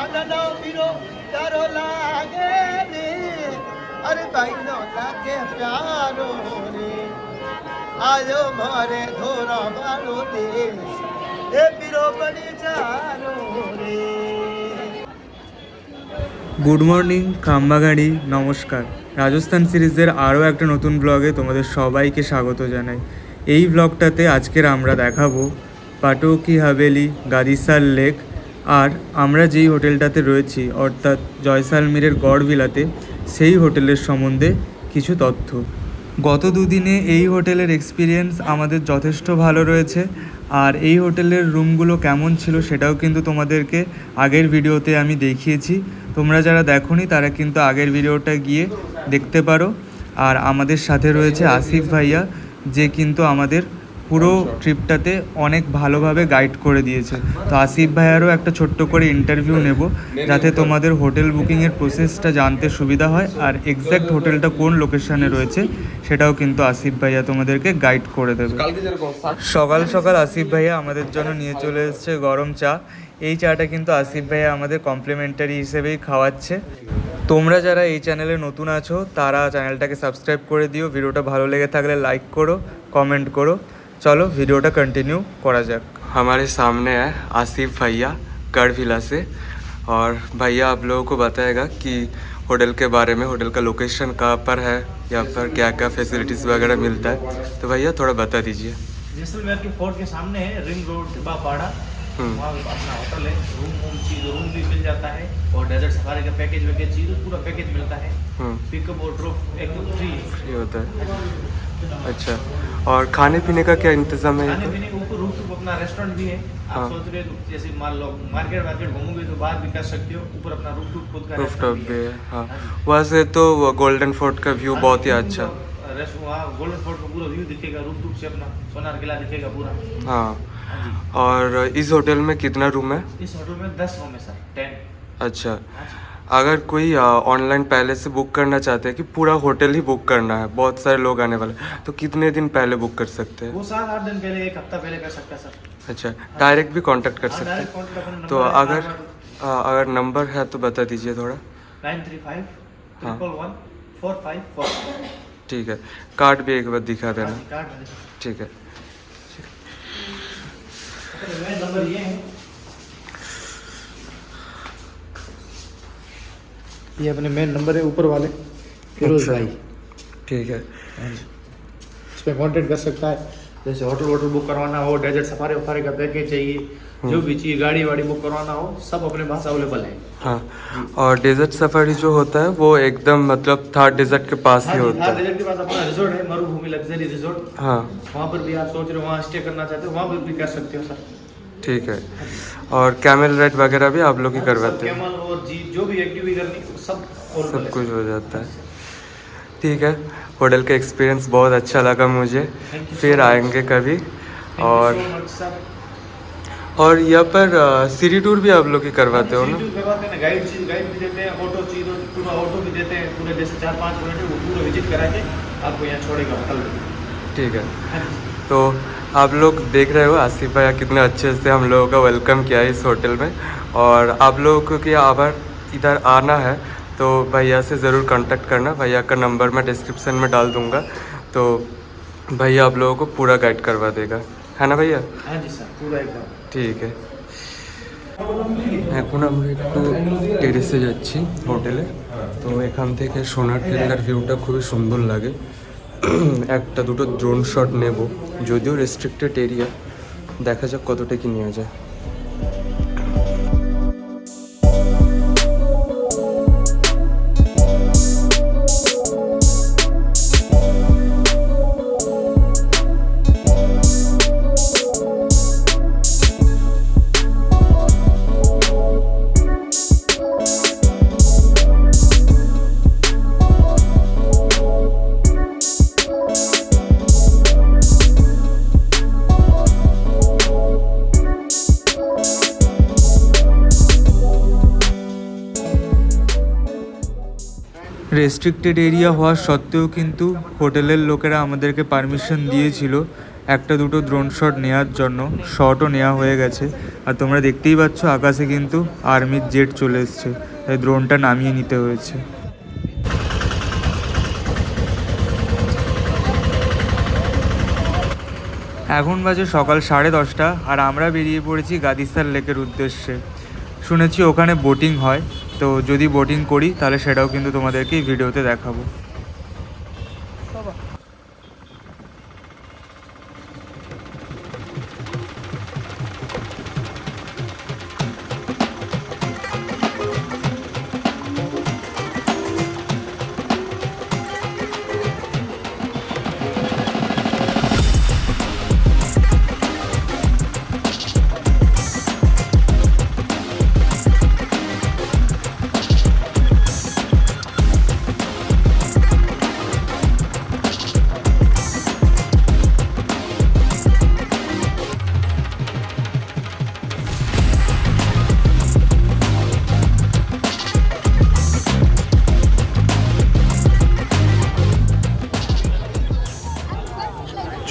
No पीरो तारो लागे रे अरे भाई नो लागे प्यारो रे आयो मारे धोरा बारो देश ए पीरो बनी जानो रे। গুড মর্নিং খাম্বাগাড়ি, নমস্কার। রাজস্থান সিরিজের আরও একটা নতুন ব্লগে তোমাদের সবাইকে স্বাগত জানাই। এই ব্লগটাতে আজকের আমরা দেখাবো পাটো কি হাভেলি, গাদিসার লেক, আর আমরা যেই হোটেলটাতে রয়েছি অর্থাৎ জয়সালমীরের গড়বিলাতে সেই হোটেলের সম্বন্ধে কিছু তথ্য। গত দুদিনে এই হোটেলের এক্সপিরিয়েন্স আমাদের যথেষ্ট ভালো রয়েছে, আর এই হোটেলের রুমগুলো কেমন ছিল সেটাও কিন্তু তোমাদেরকে আগের ভিডিওতে আমি দেখিয়েছি। তোমরা যারা দেখোনি তারা কিন্তু আগের ভিডিওটা গিয়ে দেখতে পারো। আর আমাদের সাথে রয়েছে আসিফ ভাইয়া, যে কিন্তু আমাদের পুরো ট্রিপটাতে অনেক ভালোভাবে গাইড করে দিয়েছে। তো আসিফ ভাইয়ারও একটা ছোট্ট করে ইন্টারভিউ নেব, যাতে তোমাদের হোটেল বুকিংয়ের প্রসেসটা জানতে সুবিধা হয়, আর এক্স্যাক্ট হোটেলটা কোন লোকেশানে রয়েছে সেটাও কিন্তু আসিফ ভাইয়া তোমাদেরকে গাইড করে দেবে। সকাল সকাল আসিফ ভাইয়া আমাদের জন্য নিয়ে চলে এসেছে গরম চা। এই চাটা কিন্তু আসিফ ভাইয়া আমাদের কমপ্লিমেন্টারি হিসেবেই খাওয়াচ্ছে। তোমরা যারা এই চ্যানেলে নতুন আছো তারা চ্যানেলটাকে সাবস্ক্রাইব করে দিও, ভিডিওটা ভালো লেগে থাকলে লাইক করো, কমেন্ট করো। चलो वीडियोটা कंटिन्यू करा जाक। हमारे सामने है आसिफ भैया गढ़विला से, और भैया आप लोगों को बताएगा कि होटल के बारे में, होटल का लोकेशन कहाँ पर है या फिर क्या क्या फैसिलिटीज़ वगैरह मिलता है। तो भैया थोड़ा बता दीजिए। जैसलमेर के फोर्ट के सामने है रिंग रोड डिब्बापाड़ा, वहाँ अपना होटल है। रूम भी मिल जाता है, और डेजर्ट सफारी का पैकेज चीज़ पूरा पैकेज मिलता है। पिकअप और ड्रॉप एकदम फ्री होता है। अच्छा, और खाने पीने का क्या इंतजाम है? खाने पीने के ऊपर रूफ अपना रेस्टोरेंट भी है। आप सोच रहे हो जैसे मान लो मार्केट घूमोगे तो बाहर भी कर सकते हो, ऊपर अपना रूफ का रूफटॉप भी है। हाँ, वहाँ से तो गोल्डन फोर्ट का व्यू बहुत ही अच्छा। वहाँ गोल्डन फोर्ट का पूरा व्यू दिखेगा, रूफ से अपना सोनार किला दिखेगा पूरा। हाँ, और इस होटल में कितना रूम है? इस होटल में 10 रूम है सर, 10। अच्छा, अगर कोई ऑनलाइन पहले से बुक करना चाहते हैं कि पूरा होटल ही बुक करना है, बहुत सारे लोग आने वाले, तो कितने दिन पहले बुक कर सकते हैं? वो 7-8 दिन पहले, 1 हफ्ता पहले कर सकता है सर। अच्छा, डायरेक्ट भी कांटेक्ट कर सकते हैं। तो अगर नंबर है तो बता दीजिए थोड़ा। 9351114545। ठीक है, कार्ड भी एक बार दिखा देना। ठीक है। नंबर ये है, ये अपने मेन नंबर है ऊपर वाले, फिरोज भाई। ठीक है, इस पर कॉन्टेक्ट कर सकता है। जैसे होटल बुक करवाना हो, डेजर्ट सफारी का पैकेज चाहिए, जो भी चाहिए, गाड़ी वाड़ी बुक करवाना हो, सब अपने पास अवेलेबल है। हाँ, और डेजर्ट सफारी जो होता है वो एकदम मतलब थर्ड डेजर्ट के पास ही होता है। डेजर्ट के पास अपना रिजॉर्ट है, मरुभूमि लग्जरी रिजॉर्ट। हाँ, वहाँ पर भी आप सोच रहे हो वहाँ स्टे करना चाहते हो, वहाँ पर भी कर सकते हो सर। ठीक है, और कैमल राइड वगैरह भी आप लोग ही करवाते हैं? कैमल और जीप जो भी एक्टिविटी करनी सब कुछ हो जाता है। ठीक है, होटल का एक्सपीरियंस बहुत अच्छा लगा मुझे, फिर आएंगे कभी। और यहाँ पर सिटी टूर भी आप लोग ही करवाते हो ना? करवाते हैं, गाइड भी देते हैं, ऑटो पूरा ऑटो भी देते हैं, पूरे जैसे 4-5 मिनट वो पूरा विजिट करा के आपको यहाँ छोड़ेगा होटल। ठीक है, तो आप लोग देख रहे हो आसिफ भैया कितने अच्छे से हम लोगों का वेलकम किया है इस होटल में। और आप लोगों को कि अगर इधर आना है तो भैया से ज़रूर कांटेक्ट करना। भैया का नंबर मैं डिस्क्रिप्शन में डाल दूँगा, तो भैया आप लोगों को पूरा गाइड करवा देगा, है ना भैया? हाँ जी सर, पूरा एकदम ঠিক আছে। এখন আমরা একটু টেরেসে যাচ্ছি হোটেলে। তো এখান থেকে সোনার কেল্লার ভিউটা খুবই সুন্দর লাগে। একটা দুটো ড্রোন শট নেব, যদিও রেস্ট্রিক্টেড এরিয়া, দেখা যাক কতটা কি নেওয়া যায়। রেস্ট্রিক্টেড এরিয়া হওয়া সত্ত্বেও কিন্তু হোটেলের লোকেরা আমাদেরকে পারমিশন দিয়েছিল একটা দুটো ড্রোন শট নেওয়ার জন্য শটও নেওয়া হয়ে গেছে। আর তোমরা দেখতেই পাচ্ছ আকাশে কিন্তু আর্মির জেট চলে এসছে, তাই ড্রোনটা নামিয়ে নিতে হয়েছে। এখন বাজে সকাল 10:30 আর আমরা বেরিয়ে পড়েছি গাদিসার লেকের উদ্দেশ্যে। শুনেছি ওখানে বোটিং হয়, তো যদি বোটিং করি তাহলে সেটাও কিন্তু তোমাদেরকে এই ভিডিওতে দেখাবো।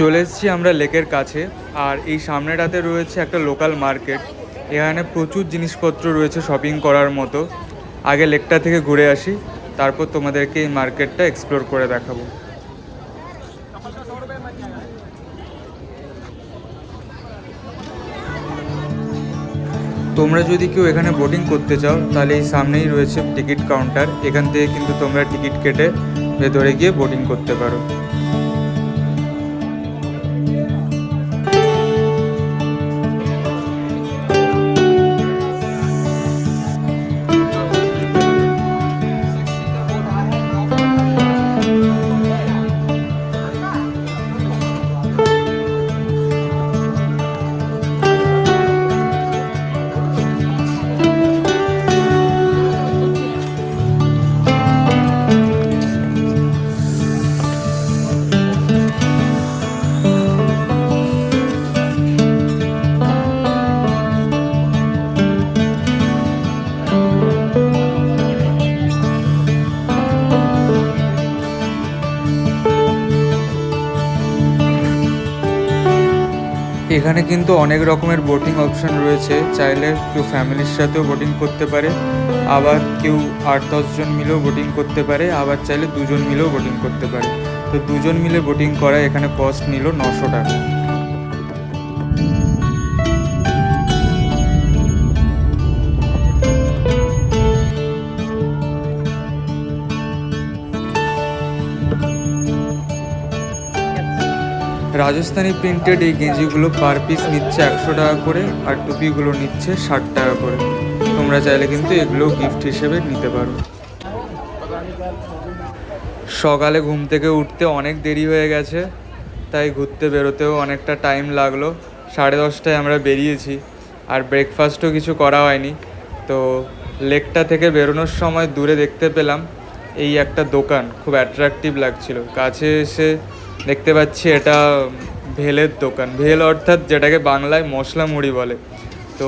চলে এসেছি আমরা লেকের কাছে, আর এই সামনেটাতে রয়েছে একটা লোকাল মার্কেট। এখানে প্রচুর জিনিসপত্র রয়েছে শপিং করার মতো। আগে লেকটা থেকে ঘুরে আসি, তারপর তোমাদেরকে এই মার্কেটটা এক্সপ্লোর করে দেখাবো। তোমরা যদি কেউ এখানে বোটিং করতে চাও তাহলে এই সামনেই রয়েছে টিকিট কাউন্টার। এখান থেকে কিন্তু তোমরা টিকিট কেটে ভেতরে গিয়ে বোটিং করতে পারো। এখানে কিন্তু অনেক রকমের বোটিং অপশন রয়েছে। চাইলে কেউ ফ্যামিলির সাথেও বোটিং করতে পারে, আবার কেউ 8-10 জন মিলেও বোটিং করতে পারে, আবার চাইলে 2 জন মিলেও বোটিং করতে পারে। তো 2 জন মিলে বোটিং করা এখানে কস্ট নিল 900 টাকা। রাজস্থানি প্রিন্টেড এই গেঞ্জিগুলো পার পিস নিচ্ছে 100 টাকা করে, আর টুপিগুলো নিচ্ছে 60 টাকা করে। তোমরা চাইলে কিন্তু এগুলো গিফট হিসেবে নিতে পারো। সকালে ঘুম থেকে উঠতে অনেক দেরি হয়ে গেছে, তাই ঘুরতে বেরোতেও অনেকটা টাইম লাগলো। 10:30টায় আমরা বেরিয়েছি, আর ব্রেকফাস্টও কিছু করা হয়নি। তো লেকটা থেকে বেরোনোর সময় দূরে দেখতে পেলাম এই একটা দোকান, খুব অ্যাট্রাকটিভ লাগছিল। কাছে এসে দেখতে পাচ্ছি এটা ভেলের দোকান। ভেল অর্থাৎ যেটাকে বাংলায় মশলা মুড়ি বলে। তো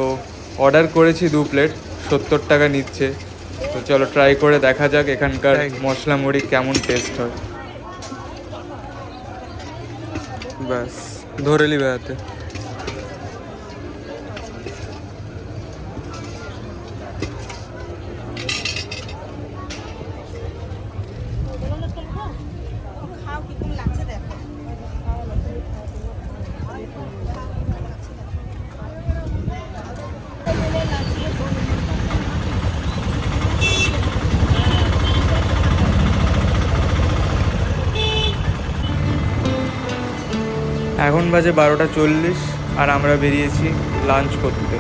অর্ডার করেছি 2 প্লেট, 70 টাকা নিচ্ছে। তো চলো ট্রাই করে দেখা যাক এখানকার মশলা মুড়ি কেমন টেস্ট হয়। ব্যাস ধরে নিবে হাতে। এখন বাজে 12:40 আর আমরা বেরিয়েছি লাঞ্চ করতে।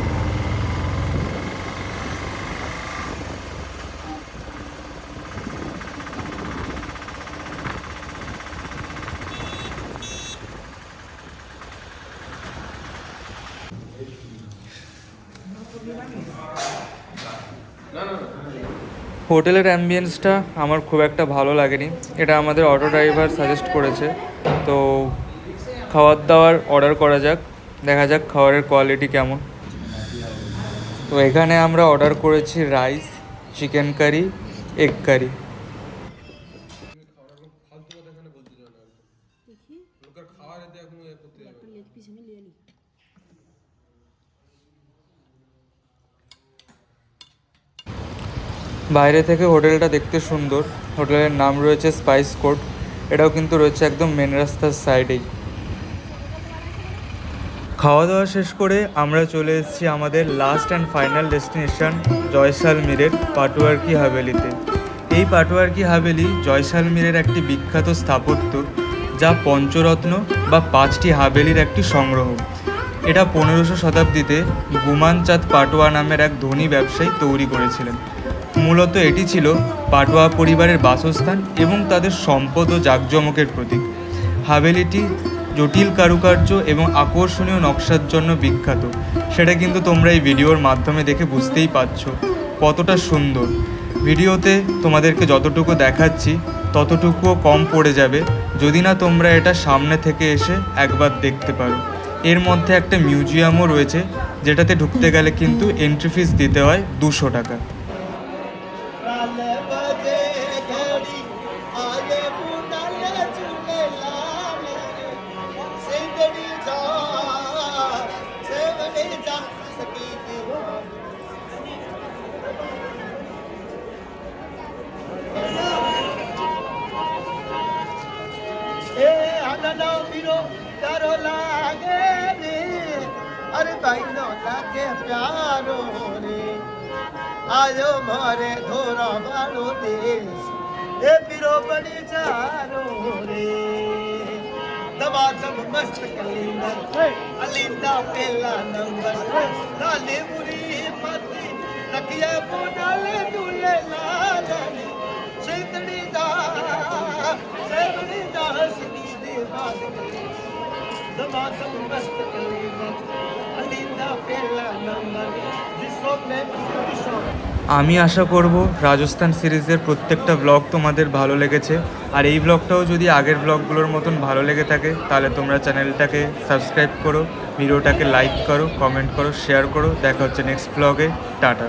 হোটেলের অ্যাম্বিয়েন্সটা আমার খুব একটা ভালো লাগেনি। এটা আমাদের অটো ড্রাইভার সাজেস্ট করেছে। তো খাবার দাবার অর্ডার করা যাক, দেখা যাক খাবারের কোয়ালিটি কেমন। তো এখানে আমরা অর্ডার করেছি rice, chicken curry, egg curry. বাইরে থেকে হোটেলটা দেখতে সুন্দর। হোটেলের নাম রয়েছে স্পাইস কোর্ট। এটাও কিন্তু রয়েছে একদম মেন রাস্তার সাইডেই। খাওয়া দাওয়া শেষ করে আমরা চলে এসেছি আমাদের লাস্ট অ্যান্ড ফাইনাল ডেস্টিনেশন জয়সালমীরের পাটুয়ার কি হাভেলিতে। এই পাটুয়ার কি হাভেলি জয়সালমীরের একটি বিখ্যাত স্থাপত্য, যা পঞ্চরত্ন বা 5টি হাভেলির একটি সংগ্রহ। এটা 15শো শতাব্দীতে গুমান চাঁদ পাটোয়া নামের এক ধনী ব্যবসায়ী তৈরি করেছিলেন। মূলত এটি ছিল পাটোয়া পরিবারের বাসস্থান এবং তাদের সম্পদ ও জাঁকজমকের প্রতীক। হাভেলিটি জটিল কারুকার্য এবং আকর্ষণীয় নকশার জন্য বিখ্যাত। সেটা কিন্তু তোমরা এই ভিডিওর মাধ্যমে দেখে বুঝতেই পারছো কতটা সুন্দর। ভিডিওতে তোমাদেরকে যতটুকু দেখাচ্ছি ততটুকুও কম পড়ে যাবে যদি না তোমরা এটা সামনে থেকে এসে একবার দেখতে পারো। এর মধ্যে একটা মিউজিয়ামও রয়েছে, যেটাতে ঢুকতে গেলে কিন্তু এন্ট্রি ফিস দিতে হয় 200 টাকা। अरे भाई नो लागे प्यारो रे आयो मारे धोरा वालो देश ए पिरो बड़ी चारो रे दबा दब मस्त कलिंदर अलिंदा पहला नंबर लाले बुरी पति तकिया को डाले दूल्हे लाले सेतड़ी जा सिनी दे बात दबा दब मस्त कलिंदर আমি আশা করব রাজস্থান সিরিজের প্রত্যেকটা ব্লগ তোমাদের ভালো লেগেছে। আর এই ব্লগটাও যদি আগের ব্লগগুলোর মতন ভালো লেগে থাকে তাহলে তোমরা চ্যানেলটাকে সাবস্ক্রাইব করো, ভিডিওটাকে লাইক করো, কমেন্ট করো, শেয়ার করো। দেখা হচ্ছে নেক্সট ব্লগে। টাটা।